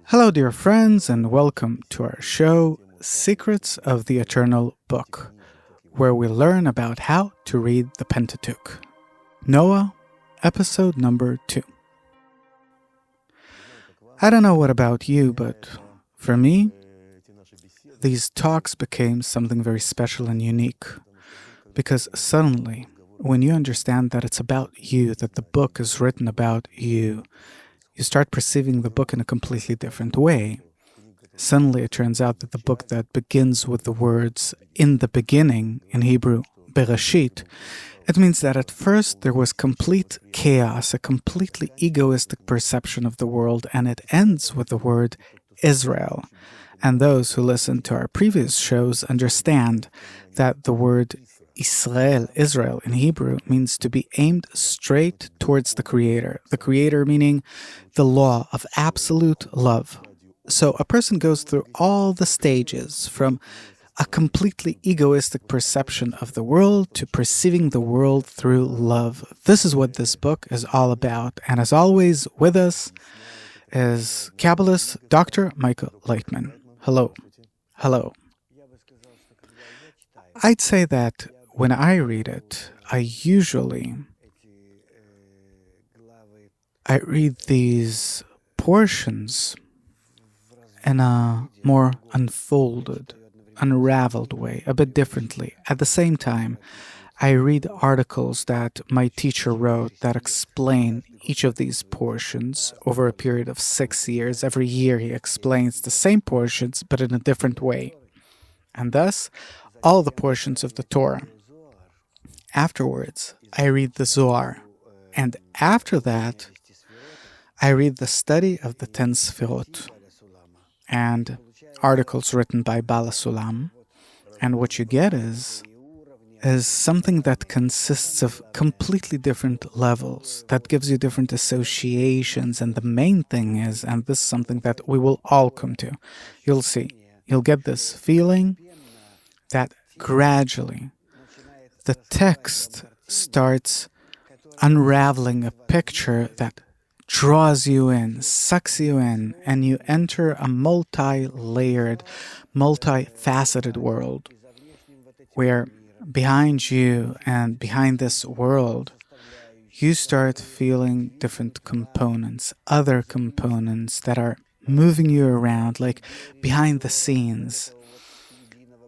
Hello, dear friends, and welcome to our show, Secrets of the Eternal Book, where we learn about how to read the Pentateuch. Noah, episode number 2. I don't know what about you, but for me, these talks became something very special and unique, because suddenly, when you understand that it's about you, that the book is written about you, you start perceiving the book in a completely different way. Suddenly it turns out that the book that begins with the words "in the beginning" in Hebrew, Bereshit, it means that at first there was complete chaos, a completely egoistic perception of the world, and it ends with the word Israel. And those who listen to our previous shows understand that the word Israel in Hebrew means to be aimed straight towards the Creator meaning the law of absolute love. So a person goes through all the stages from a completely egoistic perception of the world to perceiving the world through love. This is what this book is all about. And as always, with us is Kabbalist Dr. Michael Leitman. Hello. Hello. I'd say that when I read it, I read these portions in a more unfolded, unraveled way, a bit differently. At the same time, I read articles that my teacher wrote that explain each of these portions over a period of 6 years. Every year he explains the same portions, but in a different way. And thus, all the portions of the Torah. Afterwards, I read the Zohar. And after that, I read the study of the 10 Sefirot and articles written by Bala Sulam. And what you get is something that consists of completely different levels, that gives you different associations. And the main thing is, and this is something that we will all come to, you'll see, you'll get this feeling that gradually the text starts unraveling a picture that draws you in, sucks you in, and you enter a multi-layered, multi-faceted world where behind you and behind this world, you start feeling different components, other components that are moving you around, like behind the scenes.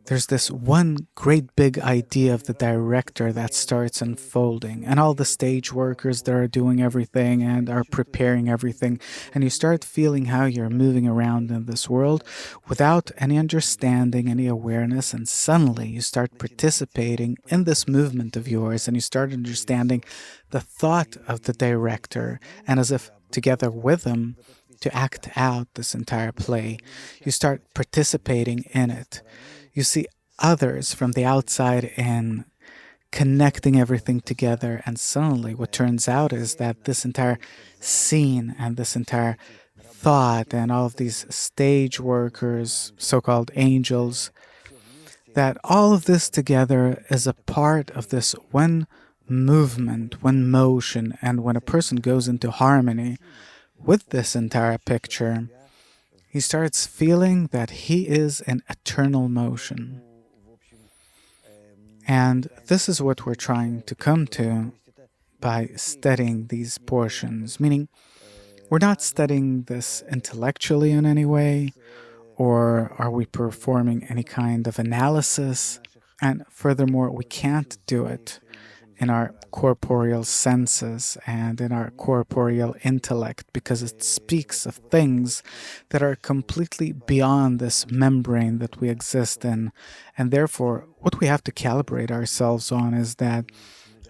There's this one great big idea of the director that starts unfolding, and all the stage workers that are doing everything and are preparing everything, and you start feeling how you're moving around in this world without any understanding, any awareness, and suddenly you start participating in this movement of yours, and you start understanding the thought of the director, and as if together with him to act out this entire play, you start participating in it. You see others from the outside in, connecting everything together, and suddenly what turns out is that this entire scene and this entire thought and all of these stage workers, so-called angels, that all of this together is a part of this one movement, one motion, and when a person goes into harmony with this entire picture, he starts feeling that he is in eternal motion. And this is what we're trying to come to by studying these portions, meaning we're not studying this intellectually in any way, or are we performing any kind of analysis, and furthermore, we can't do it in our corporeal senses and in our corporeal intellect, because it speaks of things that are completely beyond this membrane that we exist in. And therefore, what we have to calibrate ourselves on is that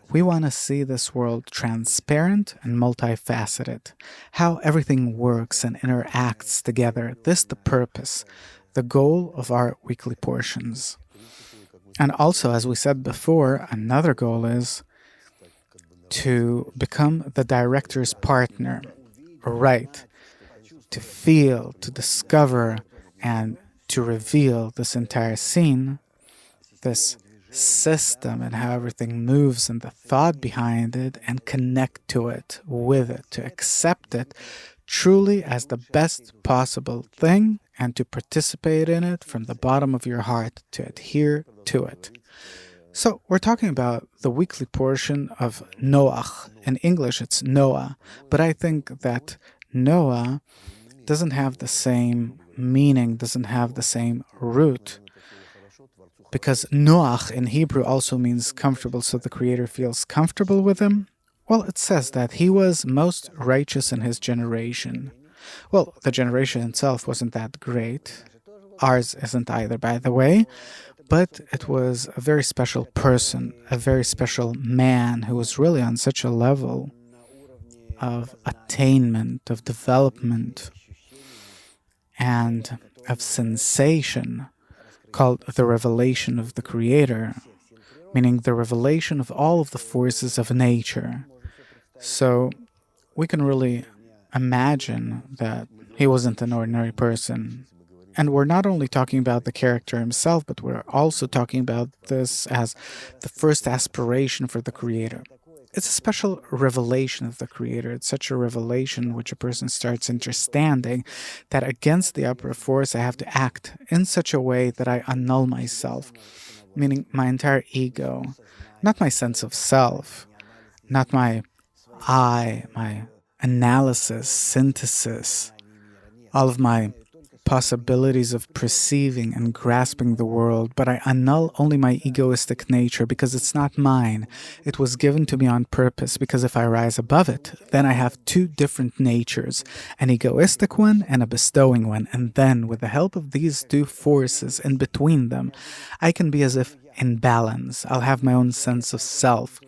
we want to see this world transparent and multifaceted, how everything works and interacts together. This is the purpose, the goal of our weekly portions. And also, as we said before, another goal is to become the director's partner, right? To feel, to discover, and to reveal this entire scene, this system and how everything moves and the thought behind it, and connect to it, with it, to accept it, truly as the best possible thing and to participate in it from the bottom of your heart, to adhere to it. So we're talking about the weekly portion of Noach. In English, it's Noah, but I think that Noah doesn't have the same meaning, doesn't have the same root, because Noach in Hebrew also means comfortable, so the Creator feels comfortable with him. Well, it says that he was most righteous in his generation. Well, the generation itself wasn't that great. Ours isn't either, by the way. But it was a very special person, a very special man who was really on such a level of attainment, of development, and of sensation, called the revelation of the Creator, meaning the revelation of all of the forces of nature. So we can really imagine that he wasn't an ordinary person. And we're not only talking about the character himself, but we're also talking about this as the first aspiration for the Creator. It's a special revelation of the Creator. It's such a revelation which a person starts understanding that against the upper force, I have to act in such a way that I annul myself, meaning my entire ego, not my sense of self, not my I, my analysis, synthesis, all of my possibilities of perceiving and grasping the world, but I annul only my egoistic nature because it's not mine. It was given to me on purpose, because if I rise above it, then I have two different natures, an egoistic one and a bestowing one. And then, with the help of these two forces in between them, I can be as if in balance. I'll have my own sense of self.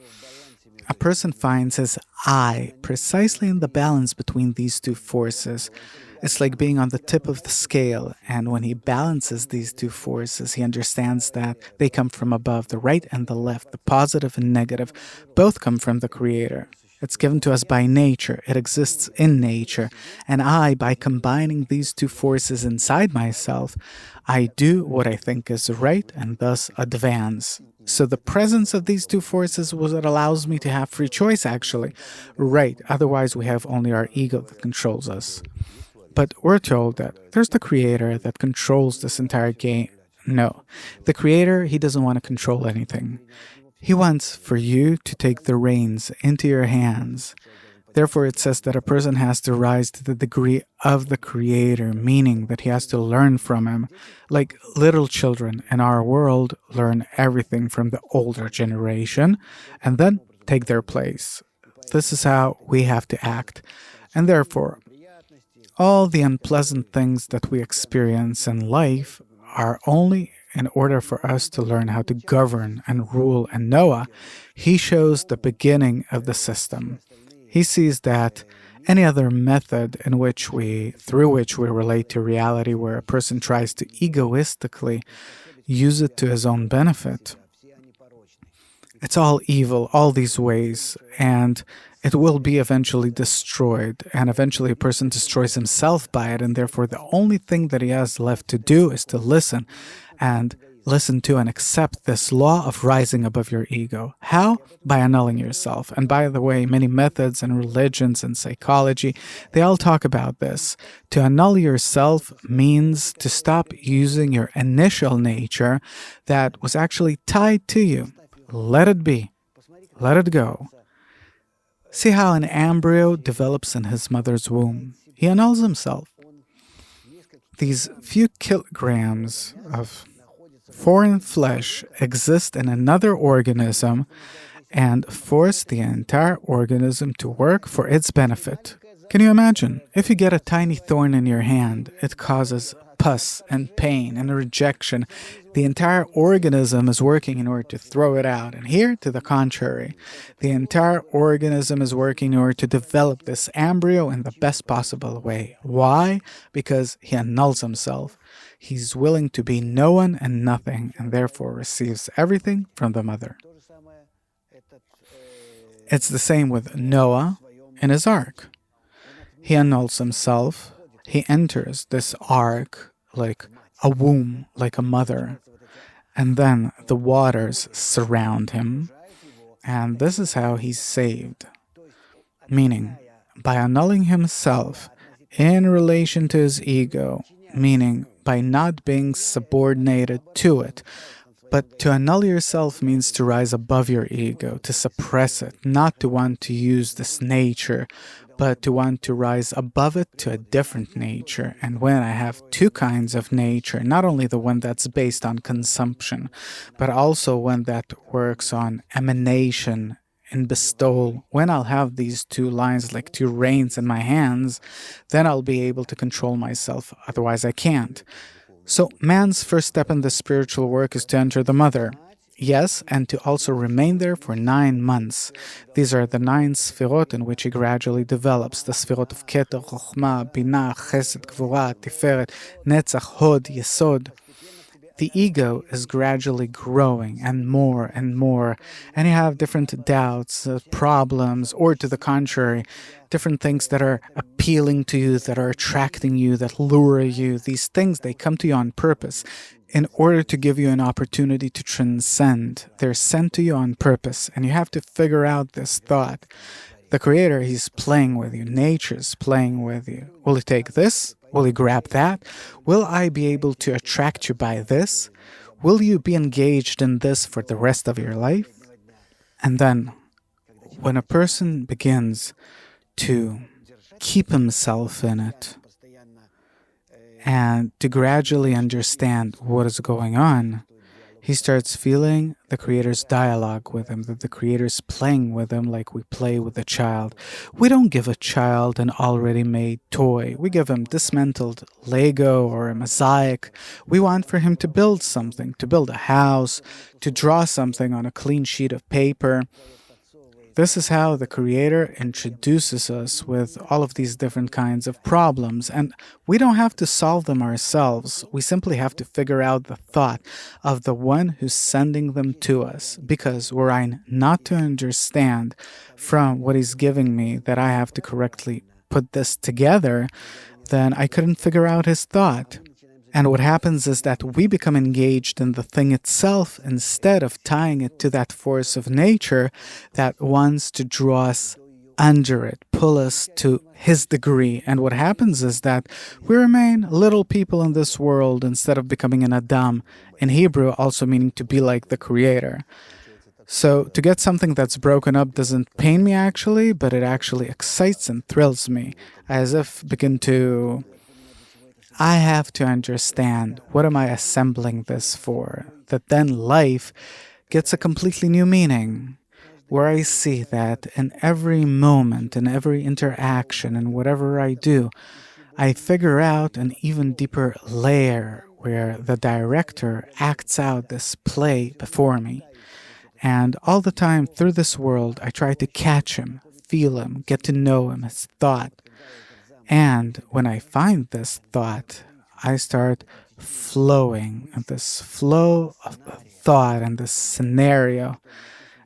A person finds his I precisely in the balance between these two forces. It's like being on the tip of the scale, and when he balances these two forces, he understands that they come from above, the right and the left, the positive and negative, both come from the Creator. It's given to us by nature, it exists in nature, and I, by combining these two forces inside myself, I do what I think is right and thus advance. So the presence of these two forces was what allows me to have free choice, actually. Right, otherwise we have only our ego that controls us. But we're told that there's the Creator that controls this entire game. No, the Creator, he doesn't want to control anything. He wants for you to take the reins into your hands. Therefore, it says that a person has to rise to the degree of the Creator, meaning that he has to learn from him. Like little children in our world learn everything from the older generation and then take their place. This is how we have to act. And therefore, all the unpleasant things that we experience in life are only in order for us to learn how to govern and rule. And Noah, he shows the beginning of the system. He sees that any other method through which we relate to reality, where a person tries to egoistically use it to his own benefit, it's all evil, all these ways, and it will be eventually destroyed, and eventually a person destroys himself by it, and therefore the only thing that he has left to do is to listen to and accept this law of rising above your ego. How? By annulling yourself. And by the way, many methods and religions and psychology, they all talk about this. To annul yourself means to stop using your initial nature that was actually tied to you. Let it be. Let it go. See how an embryo develops in his mother's womb. He annuls himself. These few kilograms of foreign flesh exist in another organism and force the entire organism to work for its benefit. Can you imagine? If you get a tiny thorn in your hand, it causes pus and pain and rejection. The entire organism is working in order to throw it out. And here, to the contrary, the entire organism is working in order to develop this embryo in the best possible way. Why? Because he annuls himself. He's willing to be no one and nothing, and therefore receives everything from the mother. It's the same with Noah in his ark. He annuls himself. He enters this ark like a womb, like a mother. And then the waters surround him. And this is how he's saved. Meaning, by annulling himself in relation to his ego, meaning by not being subordinated to it. But to annul yourself means to rise above your ego, to suppress it, not to want to use this nature, but to want to rise above it to a different nature. And when I have two kinds of nature, not only the one that's based on consumption, but also one that works on emanation and bestowal, when I'll have these two lines like two reins in my hands, then I'll be able to control myself. Otherwise, I can't. So, man's first step in the spiritual work is to enter the mother. Yes, and to also remain there for 9 months. These are the 9 sfirot in which he gradually develops. The sfirot of Keter, Chokhmah, Binah, Chesed, Gvurah, Tiferet, Netzach, Hod, Yesod. The ego is gradually growing and more, and you have different doubts, problems, or to the contrary, different things that are appealing to you, that are attracting you, that lure you. These things, they come to you on purpose in order to give you an opportunity to transcend. They're sent to you on purpose, and you have to figure out this thought. The Creator, He's playing with you. Nature's playing with you. Will He take this? Will He grab that? Will I be able to attract you by this? Will you be engaged in this for the rest of your life? And then, when a person begins to keep himself in it and to gradually understand what is going on, he starts feeling the Creator's dialogue with him, that the Creator's playing with him like we play with a child. We don't give a child an already made toy. We give him dismantled Lego or a mosaic. We want for him to build something, to build a house, to draw something on a clean sheet of paper. This is how the Creator introduces us with all of these different kinds of problems, and we don't have to solve them ourselves. We simply have to figure out the thought of the one who's sending them to us, because were I not to understand from what He's giving me that I have to correctly put this together, then I couldn't figure out His thought. And what happens is that we become engaged in the thing itself instead of tying it to that force of nature that wants to draw us under it, pull us to His degree. And what happens is that we remain little people in this world instead of becoming an Adam, in Hebrew also meaning to be like the Creator. So to get something that's broken up doesn't pain me actually, but it actually excites and thrills me, as if I have to understand, what am I assembling this for? That then life gets a completely new meaning, where I see that in every moment, in every interaction, and whatever I do, I figure out an even deeper layer where the director acts out this play before me. And all the time through this world, I try to catch him, feel him, get to know him, his thought. And when I find this thought, I start flowing, this flow of thought and this scenario.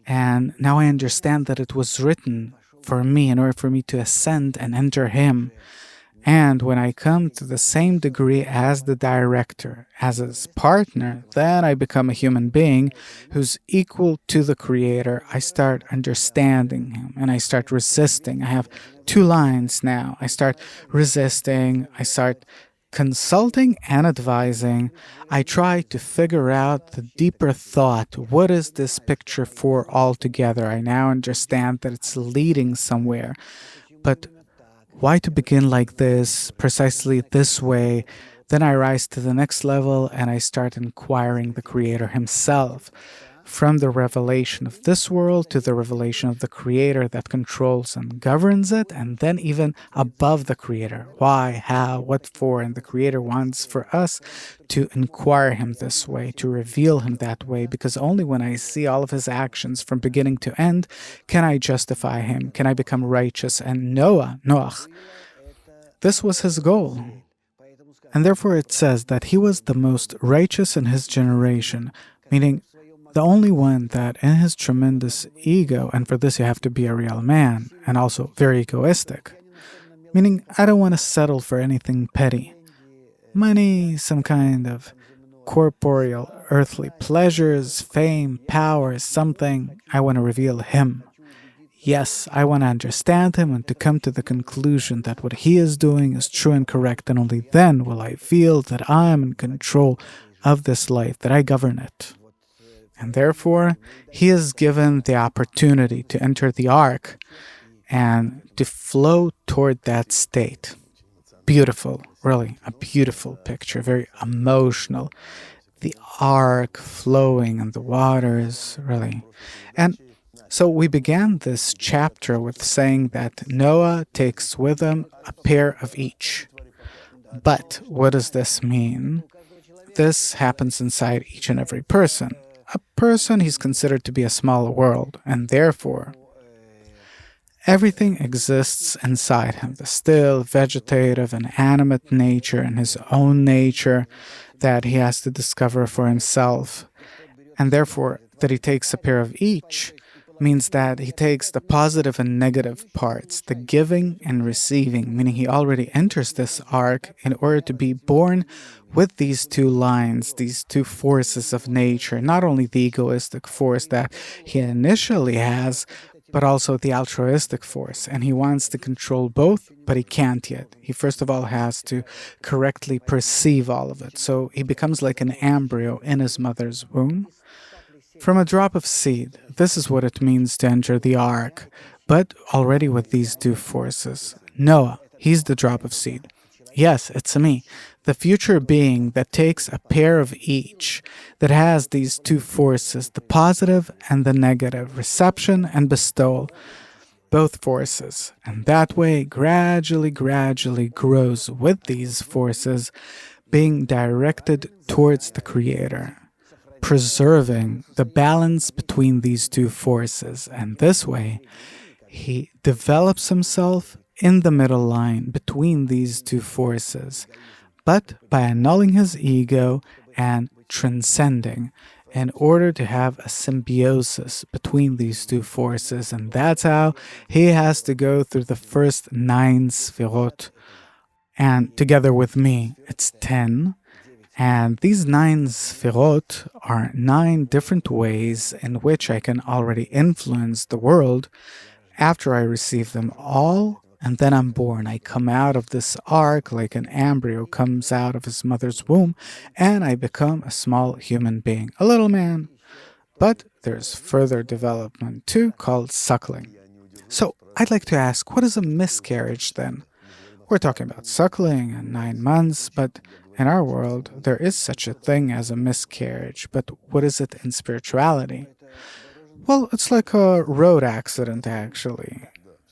And now I understand that it was written for me in order for me to ascend and enter Him. And when I come to the same degree as the director, as his partner, then I become a human being who's equal to the Creator. I start understanding Him and I start resisting. I have 2 lines now. I start resisting, I start consulting and advising. I try to figure out the deeper thought. What is this picture for altogether? I now understand that it's leading somewhere. But why to begin like this, precisely this way? Then I rise to the next level and I start inquiring the Creator Himself, from the revelation of this world to the revelation of the Creator that controls and governs it, and then even above the Creator. Why, how, what for? And the Creator wants for us to inquire Him this way, to reveal Him that way, because only when I see all of His actions from beginning to end can I justify Him, can I become righteous. And Noach, this was his goal. And therefore it says that he was the most righteous in his generation, meaning the only one that in his tremendous ego, and for this you have to be a real man, and also very egoistic, meaning I don't want to settle for anything petty. Money, some kind of corporeal, earthly pleasures, fame, power, something. I want to reveal Him. Yes, I want to understand him and to come to the conclusion that what he is doing is true and correct, and only then will I feel that I am in control of this life, that I govern it. And therefore, he is given the opportunity to enter the ark and to flow toward that state. Beautiful, really, a beautiful picture, very emotional. The ark flowing in the waters, really. And so we began this chapter with saying that Noah takes with him a pair of each. But what does this mean? This happens inside each and every person. A person he's considered to be a small world, and therefore everything exists inside him, the still, vegetative, and animate nature and his own nature that he has to discover for himself. And therefore, that he takes a pair of each means that he takes the positive and negative parts, the giving and receiving, meaning he already enters this arc in order to be born with these two lines, these two forces of nature, not only the egoistic force that he initially has, but also the altruistic force. And he wants to control both, but he can't yet. He first of all has to correctly perceive all of it. So he becomes like an embryo in his mother's womb. From a drop of seed, this is what it means to enter the ark, but already with these two forces. Noah, he's the drop of seed. Yes, it's me, the future being that takes a pair of each, that has these two forces, the positive and the negative, reception and bestowal, both forces. And that way, gradually grows with these forces being directed towards the Creator, preserving the balance between these two forces. And this way, he develops himself in the middle line between these two forces, but by annulling his ego and transcending in order to have a symbiosis between these two forces. And that's how he has to go through the first 9 sfirot. And together with me, it's 10. And these 9 sfirot are 9 different ways in which I can already influence the world after I receive them all, and then I'm born. I come out of this ark like an embryo comes out of his mother's womb, and I become a small human being, a little man. But there's further development too, called suckling. So I'd like to ask, what is a miscarriage then? We're talking about suckling and 9 months, but in our world, there is such a thing as a miscarriage. But what is it in spirituality? Well, it's like a road accident, actually.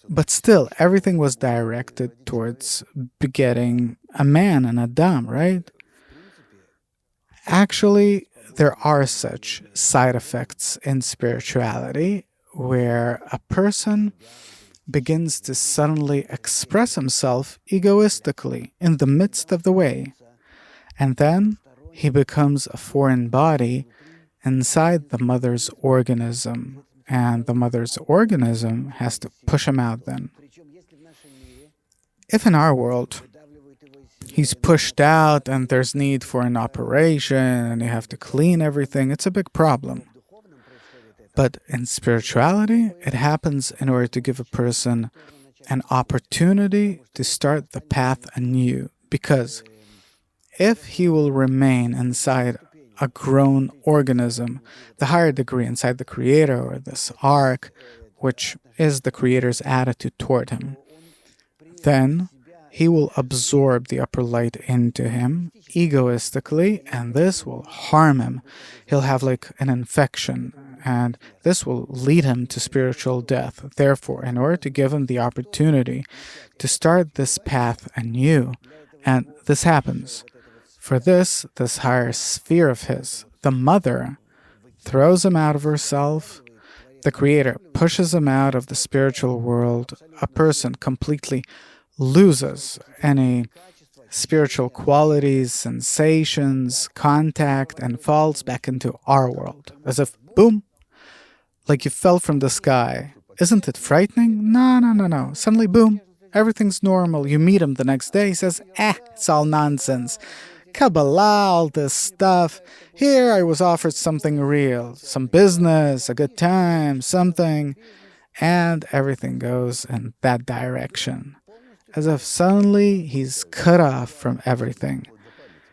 But still, everything was directed towards begetting a man and Adam, right? Actually, there are such side effects in spirituality where a person begins to suddenly express himself egoistically in the midst of the way. And then he becomes a foreign body inside the mother's organism. And the mother's organism has to push him out then. If in our world he's pushed out and there's need for an operation and you have to clean everything, it's a big problem. But in spirituality, it happens in order to give a person an opportunity to start the path anew. Because if he will remain inside a grown organism, the higher degree inside the Creator or this ark, which is the Creator's attitude toward him, then he will absorb the upper light into him egoistically, and this will harm him. He'll have like an infection, and this will lead him to spiritual death. Therefore, in order to give him the opportunity to start this path anew, and this happens, for this higher sphere of his, the mother, throws him out of herself, the Creator pushes him out of the spiritual world, a person completely loses any spiritual qualities, sensations, contact, and falls back into our world. As if, boom, like you fell from the sky. Isn't it frightening? No. Suddenly, boom, everything's normal. You meet him the next day, he says, it's all nonsense. Kabbalah, all this stuff. Here I was offered something real, some business, a good time, something. and everything goes in that direction. As if suddenly he's cut off from everything.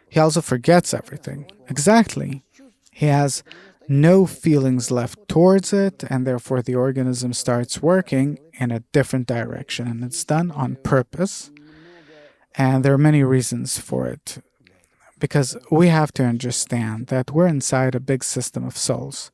He also forgets everything. Exactly. He has no feelings left towards it, and therefore the organism starts working in a different direction. And it's done on purpose. And there are many reasons for it. Because we have to understand that we're inside a big system of souls.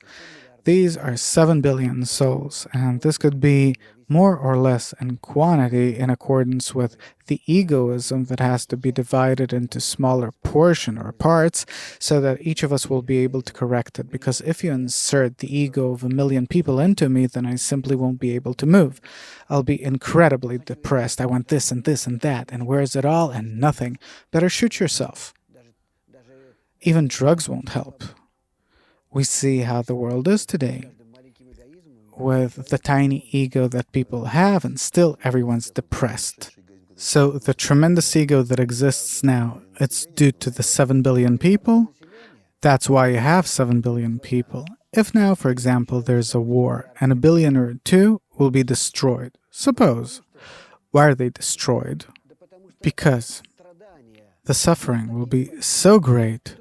These are 7 billion souls, and this could be more or less in quantity in accordance with the egoism that has to be divided into smaller portion or parts so that each of us will be able to correct it. Because if you insert the ego of 1 million people into me, then I simply won't be able to move. I'll be incredibly depressed. I want this and this and that, and where's it all? And nothing. Better shoot yourself. Even drugs won't help. We see how the world is today, with the tiny ego that people have, and still everyone's depressed. So the tremendous ego that exists now, it's due to the 7 billion people. That's why you have 7 billion people. If now, for example, there's a war, and 1 billion or 2 will be destroyed, suppose. Why are they destroyed? Because the suffering will be so great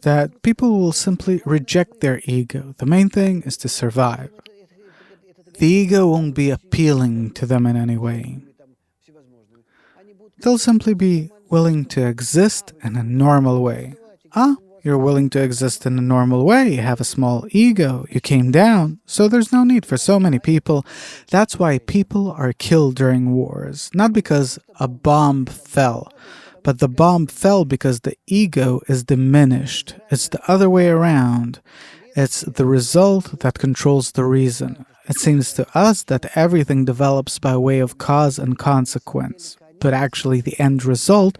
that people will simply reject their ego. The main thing is to survive. The ego won't be appealing to them in any way. They'll simply be willing to exist in a normal way. You're willing to exist in a normal way. You have a small ego. You came down, so there's no need for so many people. That's why people are killed during wars, not because a bomb fell. But the bomb fell because the ego is diminished. It's the other way around. It's the result that controls the reason. It seems to us that everything develops by way of cause and consequence, but actually the end result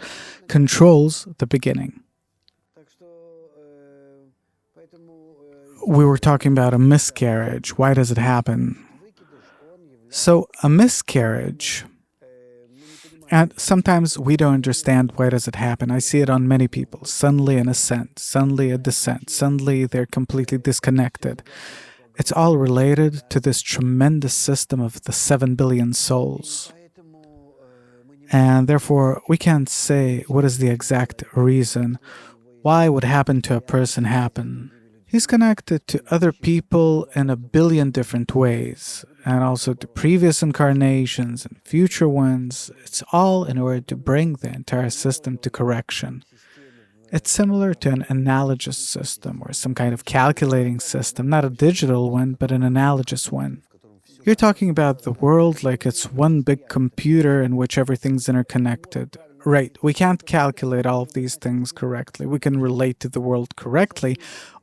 controls the beginning. We were talking about a miscarriage. Why does it happen? So a miscarriage... And sometimes we don't understand why does it happen. I see it on many people. Suddenly an ascent, suddenly a descent, suddenly they're completely disconnected. It's all related to this tremendous system of the 7 billion souls. And therefore, we can't say what is the exact reason. Why would happen to a person happen? He's connected to other people in 1 billion different ways, and also to previous incarnations and future ones. It's all in order to bring the entire system to correction. It's similar to an analogous system or some kind of calculating system, not a digital one, but an analogous one. You're talking about the world like it's one big computer in which everything's interconnected. Right, we can't calculate all of these things correctly. We can relate to the world correctly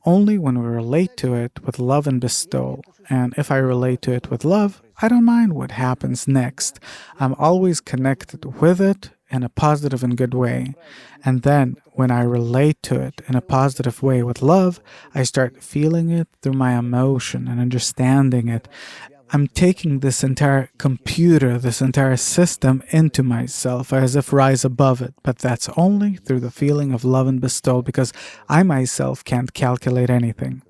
only when we relate to it with love and bestowal. And if I relate to it with love, I don't mind what happens next. I'm always connected with it in a positive and good way. And then, when I relate to it in a positive way with love, I start feeling it through my emotion and understanding it. I'm taking this entire computer, this entire system into myself as if rise above it. But that's only through the feeling of love and bestowal, because I myself can't calculate anything.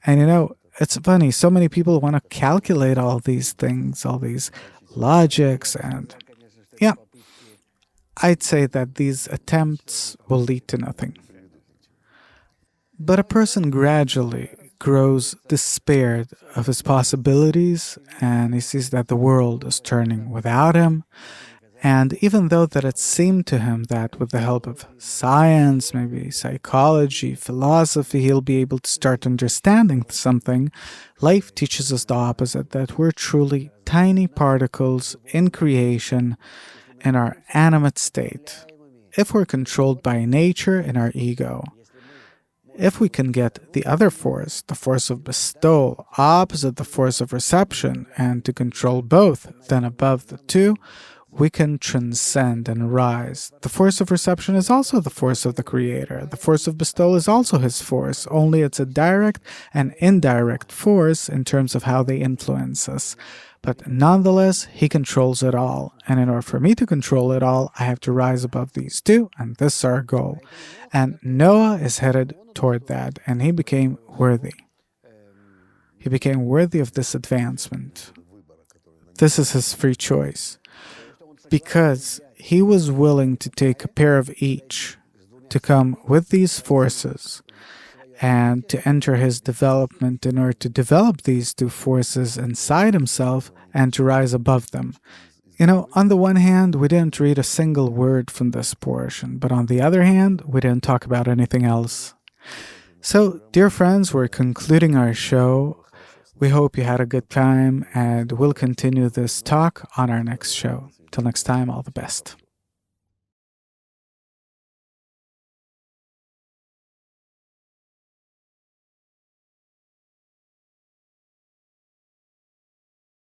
And it's funny, so many people want to calculate all these things, all these logics, and yeah, I'd say that these attempts will lead to nothing. But a person gradually grows despaired of his possibilities, and he sees that the world is turning without him. And even though that it seemed to him that with the help of science, maybe psychology, philosophy, he'll be able to start understanding something, life teaches us the opposite, that we're truly tiny particles in creation in our animate state. If we're controlled by nature and our ego, if we can get the other force, the force of bestowal, opposite the force of reception, and to control both, then above the two, we can transcend and rise. The force of reception is also the force of the Creator. The force of bestowal is also His force, only it's a direct and indirect force in terms of how they influence us. But nonetheless, He controls it all. And in order for me to control it all, I have to rise above these two, and this is our goal. And Noah is headed toward that, and he became worthy. He became worthy of this advancement. This is his free choice. Because he was willing to take a pair of each, to come with these forces, and to enter his development in order to develop these two forces inside himself and to rise above them. On the one hand, we didn't read a single word from this portion, but on the other hand, we didn't talk about anything else. So, dear friends, we're concluding our show. We hope you had a good time, and we'll continue this talk on our next show. Till next time, all the best.